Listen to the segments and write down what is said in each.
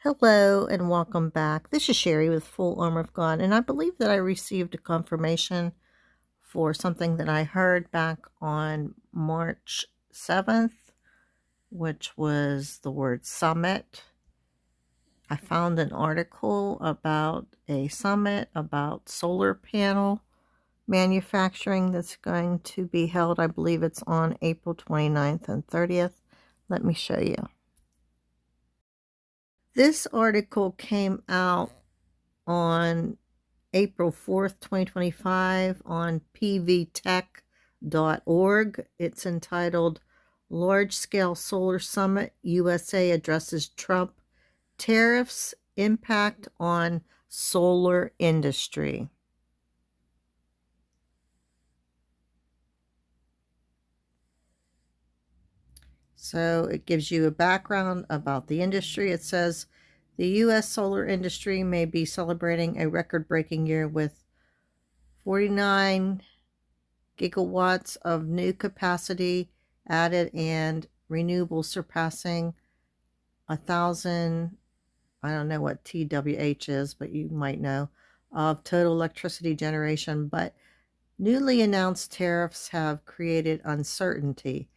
Hello and welcome back. This is Sherry with Full Armor of God, and I believe that I received a confirmation for something that I heard back on March 7th, which was the word summit. I found an article about a summit about solar panel manufacturing that's going to be held. I believe it's on April 29th and 30th. Let me show you. This article came out on April 4th, 2025 on pvtech.org. It's entitled Large Scale Solar Summit USA Addresses Trump Tariffs Impact on Solar Industry. So it gives you a background about the industry. It says the U.S. solar industry may be celebrating a record-breaking year with 49 gigawatts of new capacity added and renewables surpassing 1,000, I don't know what TWH is, but you might know, of total electricity generation. But newly announced tariffs have created uncertainty.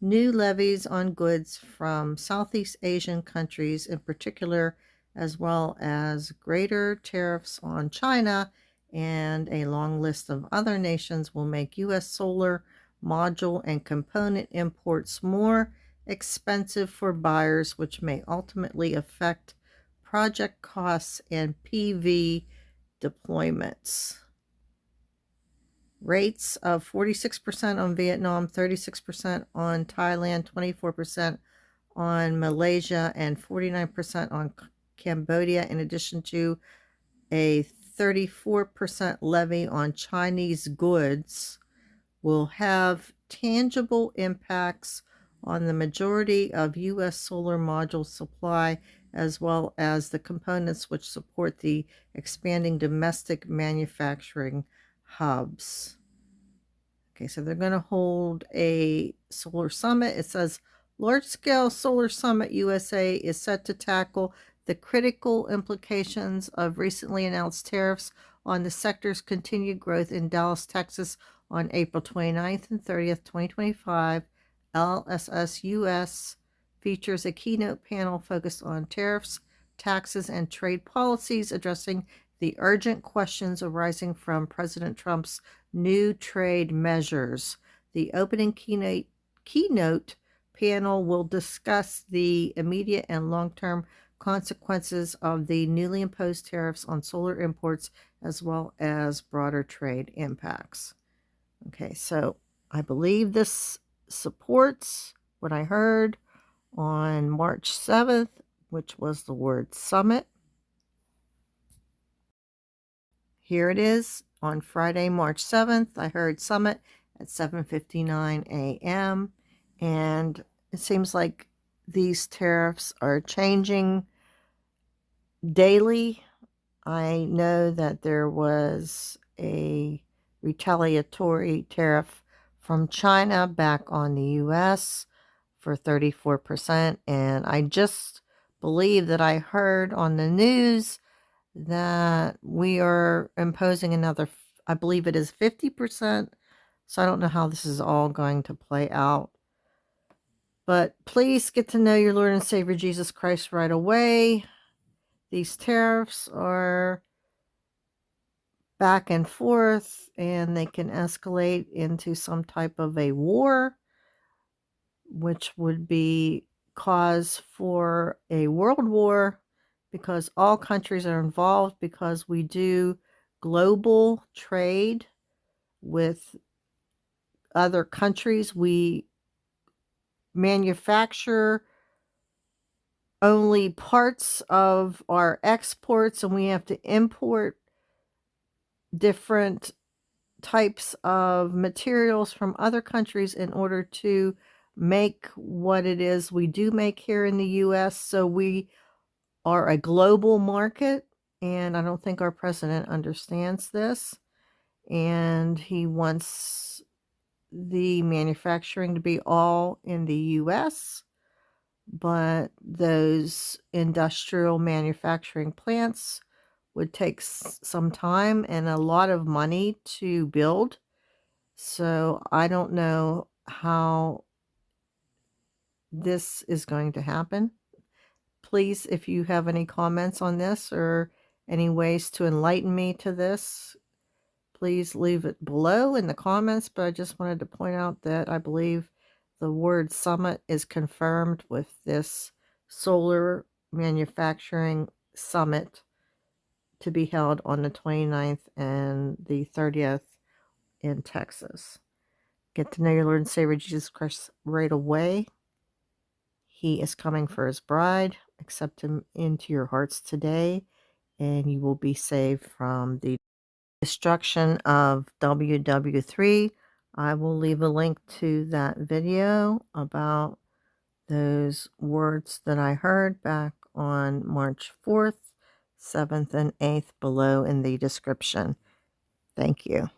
New levies on goods from Southeast Asian countries in particular, as well as greater tariffs on China and a long list of other nations, will make U.S. solar module and component imports more expensive for buyers, which may ultimately affect project costs and PV deployments. Rates of 46% on Vietnam, 36% on Thailand, 24% on Malaysia, and 49% on Cambodia, in addition to a 34% levy on Chinese goods, will have tangible impacts on the majority of U.S. solar module supply, as well as the components which support the expanding domestic manufacturing hubs. Okay, so they're going to hold a solar summit. It says Large Scale Solar Summit USA is set to tackle the critical implications of recently announced tariffs on the sector's continued growth in Dallas, Texas on April 29th and 30th, 2025. LSSUS features a keynote panel focused on tariffs, taxes, and trade policies, addressing the urgent questions arising from President Trump's new trade measures. The opening keynote panel will discuss the immediate and long-term consequences of the newly imposed tariffs on solar imports, as well as broader trade impacts. Okay, so I believe this supports what I heard on March 7th, which was the word summit. Here it is on Friday, March 7th. I heard summit at 7:59 a.m. And it seems like these tariffs are changing daily. I know that there was a retaliatory tariff from China back on the U.S. for 34%. And I just believe that I heard on the news that we are imposing another, I believe it is 50%. So I don't know how this is all going to play out. But please get to know your Lord and Savior Jesus Christ right away. These tariffs are back and forth, and they can escalate into some type of a war, which would be cause for a world war, because all countries are involved, because we do global trade with other countries. We manufacture only parts of our exports, and we have to import different types of materials from other countries in order to make what it is we do make here in the U.S. So we are a global market, and I don't think our president understands this, and he wants the manufacturing to be all in the U.S., but those industrial manufacturing plants would take some time and a lot of money to build. So I don't know how this is going to happen. Please, if you have any comments on this or any ways to enlighten me to this, please leave it below in the comments. But I just wanted to point out that I believe the word summit is confirmed with this solar manufacturing summit to be held on the 29th and the 30th in Texas. Get to know your Lord and Savior Jesus Christ right away. He is coming for his bride. Accept him into your hearts today, and you will be saved from the destruction of WW3. I will leave a link to that video about those words that I heard back on March 4th, 7th, and 8th below in the description. Thank you.